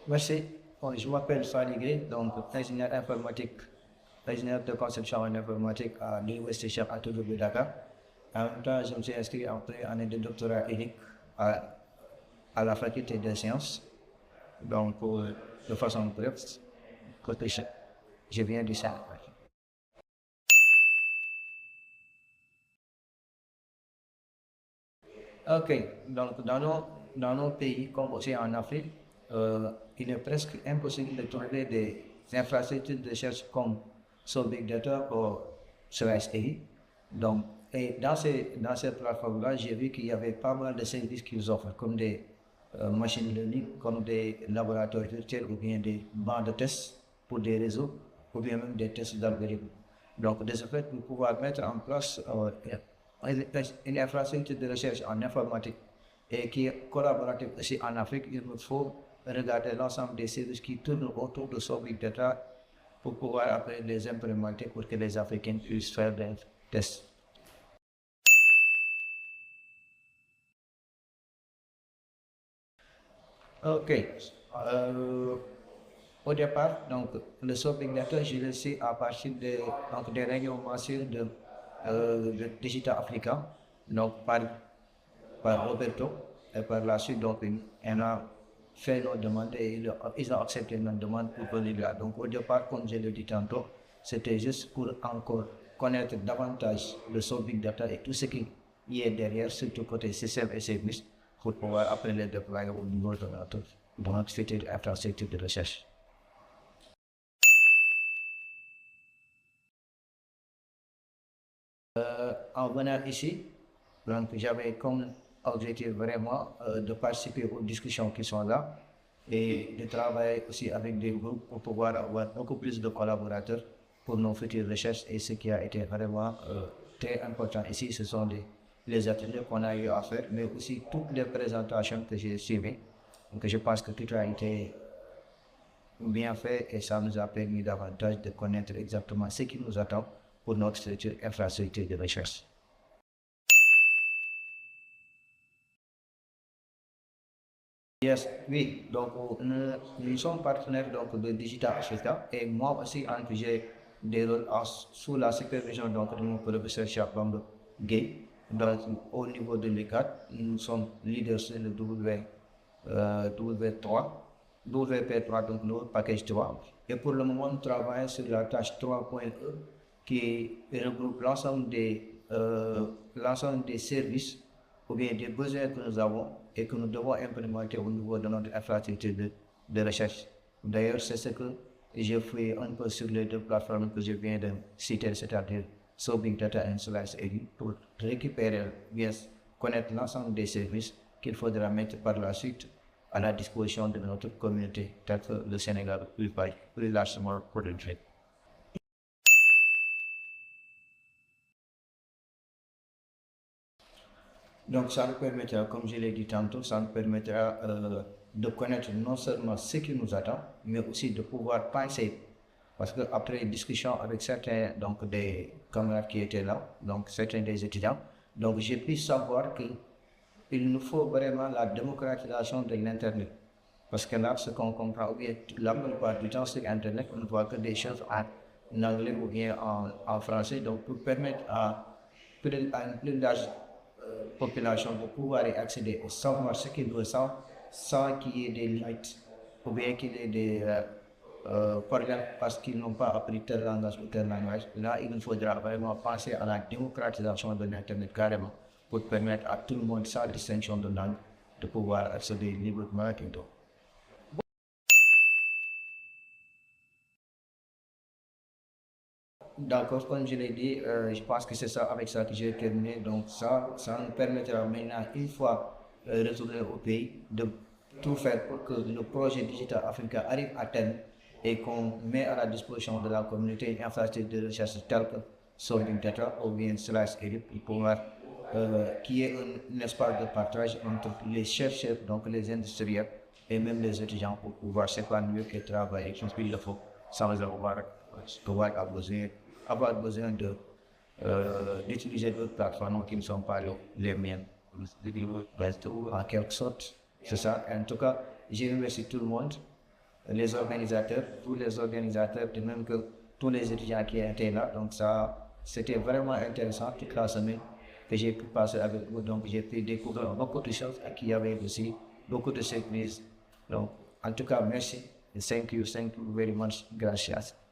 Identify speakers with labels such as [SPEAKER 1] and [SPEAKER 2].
[SPEAKER 1] Merci. Bon, je m'appelle Faligé, donc ingénieur informatique, ingénieur de conception en informatique à l'Université Cheikh Anta Diop de Dakar. En même temps, je me suis inscrit en année de doctorat unique à, à la faculté des sciences. Donc, de façon brève, côté je viens du Sénégal. Ok, donc dans nos pays, comme aussi en Afrique, il est presque impossible de trouver des infrastructures de recherche comme sur Big Data ou sur STI. Donc, et dans ces plateformes-là, j'ai vu qu'il y avait pas mal de services qu'ils offrent, comme des machines learning, comme des laboratoires virtuels ou bien des bancs de tests pour des réseaux, ou bien même des tests d'algorithmes. Donc, de ce fait, nous pouvons mettre en place une infrastructure de recherche en informatique et qui est collaborative aussi en Afrique. Il nous faut regarder l'ensemble des services qui tournent autour de ce big data pour pouvoir après les implémenter pour que les Africains puissent faire des tests. Ok. Euh, Au départ, donc, le shopping letter, je le sais à partir donc, des réunions mensuelles de Digital Africa, donc par Roberto, et par la suite, donc, on a fait nos demandes et ils ont accepté nos demandes pour venir là. Donc, au départ, comme je l'ai dit tantôt, c'était juste pour encore connaître davantage le shopping data et tout ce qui y est derrière, surtout côté système et services, pour pouvoir après les déployer au niveau de notre future infrastructure de recherche. En venant ici, donc j'avais comme objectif vraiment de participer aux discussions qui sont là et de travailler aussi avec des groupes pour pouvoir avoir beaucoup plus de collaborateurs pour nos futures recherches. Et ce qui a été vraiment très important ici, ce sont les ateliers qu'on a eu à faire, mais aussi toutes les présentations que j'ai suivies. Donc je pense que tout a été bien fait et ça nous a permis davantage de connaître exactement ce qui nous attend pour notre infrastructure de recherche. Yes, oui, donc nous sommes partenaires donc, de Digital Africa et moi aussi j'ai des rôles sous la supervision donc, de mon professeur Chapambe Gay. Donc, au niveau de l'ECAT, nous sommes leaders sur le W3, WP3, donc le package 3. Et pour le moment, nous travaillons sur la tâche 3.1 qui regroupe l'ensemble des services ou bien des besoins que nous avons et que nous devons implémenter au niveau de notre infrastructure de recherche. D'ailleurs, c'est ce que j'ai fait un peu sur les deux plateformes que je viens de citer, c'est-à-dire So Big Data and Slice Edit, pour récupérer, bien connaître l'ensemble des services qu'il faudra mettre par la suite à la disposition de notre communauté, telle que le Sénégal plus largement pour le trade. Donc, ça nous permettra, comme je l'ai dit tantôt, ça nous permettra de connaître non seulement ce qui nous attend, mais aussi de pouvoir penser. Parce qu'après discussion avec certains donc, des camarades qui étaient là, donc certains des étudiants, donc j'ai pu savoir qu'il nous faut vraiment la démocratisation de l'Internet. Parce que là, ce qu'on comprend, ou bien la plupart du temps sur Internet, on ne voit que des choses en anglais ou bien en français. Donc, pour permettre à une plus large population de pouvoir y accéder et savoir ce qu'ils ressentent sans qu'il y ait des limites ou bien qu'il y ait des problèmes parce qu'ils n'ont pas appris tel langage ou tel langage. Là, il nous faudra vraiment penser à la démocratisation de l'Internet carrément pour permettre à tout le monde, sans distinction de langue, de pouvoir accéder librement et tout. D'accord, comme je l'ai dit, je pense que c'est ça avec ça que j'ai terminé. Donc ça nous permettra maintenant, une fois retourné au pays, de tout faire pour que le projet Digital Africa arrive à terme et qu'on met à la disposition de la communauté une infrastructure de recherche telle que Solving Data ou bien Slash Edit pour pouvoir qu'il y ait un espace de partage entre les chercheurs, donc les industriels et même les étudiants pour pouvoir s'épanouir et travailler comme il le faut sans pouvoir avoir besoin d'utiliser d'autres plateformes qui ne sont pas les miennes. En quelque sorte, c'est ça. En tout cas, je remercie tout le monde les organisateurs, tous les organisateurs, de même que tous les étudiants qui étaient là. Donc ça, c'était vraiment intéressant toute la semaine que j'ai pu passer avec vous. Donc j'ai pu découvrir beaucoup de choses et qu'il y avait aussi beaucoup de surprises. Donc en tout cas, merci. Thank you very much. Gracias.